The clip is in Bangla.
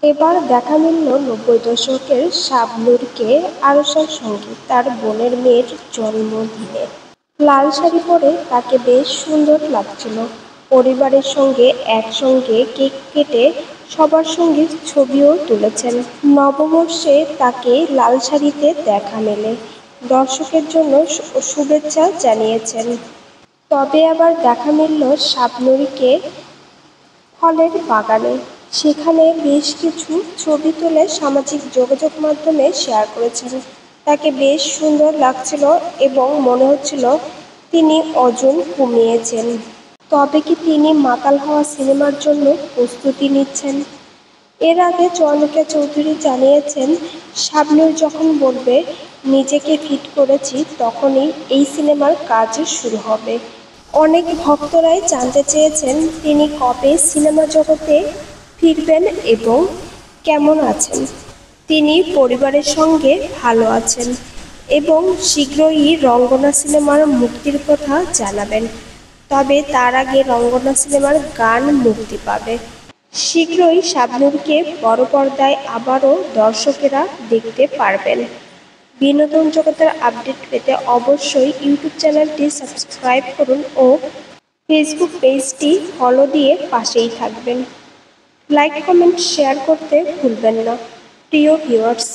এবার দেখা মিলল ৯০ দশকের শাবনূরকে আরশার সঙ্গে তার বোনের মেয়ের জন্মদিনে। লাল শাড়ি পরে তাকে বেশ সুন্দর লাগছিল। পরিবারের সঙ্গে একসঙ্গে কেক কেটে সবার সঙ্গে ছবিও তুলেছেন। নববর্ষে তাকে লাল শাড়িতে দেখা মেলে দর্শকের জন্য শুভেচ্ছা জানিয়েছেন। তবে আবার দেখা মিলল শাবনূরকে ফলের বাগানে। সেখানে বেশ কিছু ছবি তুলে সামাজিক যোগাযোগ মাধ্যমে শেয়ার করেছেন। তাকে বেশ সুন্দর লাগছিল এবং মনে হচ্ছিল তিনি ওজন কমিয়েছেন। তবে কি তিনি মাতাল হওয়া সিনেমার জন্য প্রস্তুতি নিচ্ছেন? এর আগে চয়নিকা চৌধুরী জানিয়েছেন, শাবনূর যখন বলবে নিজেকে ফিট করেছি তখনই এই সিনেমার কাজ শুরু হবে। অনেক ভক্তরাই জানতে চেয়েছেন তিনি কবে সিনেমা জগতে ফিরবেন এবং কেমন আছেন। তিনি পরিবারের সঙ্গে ভালো আছেন এবং শীঘ্রই রঙ্গনা সিনেমার মুক্তির কথা জানাবেন। তবে তার আগে রঙ্গনা সিনেমার গান মুক্তি পাবে। শীঘ্রই শাবনূরকে বড় পর্দায় আবারও দর্শকেরা দেখতে পারবেন। বিনোদন জগতের আপডেট পেতে অবশ্যই ইউটিউব চ্যানেলটি সাবস্ক্রাইব করুন ও ফেসবুক পেজটি ফলো দিয়ে পাশেই থাকবেন। লাইক, কমেন্ট, শেয়ার করতে ভুলবেন না। প্রিয় ভিউয়ার্স।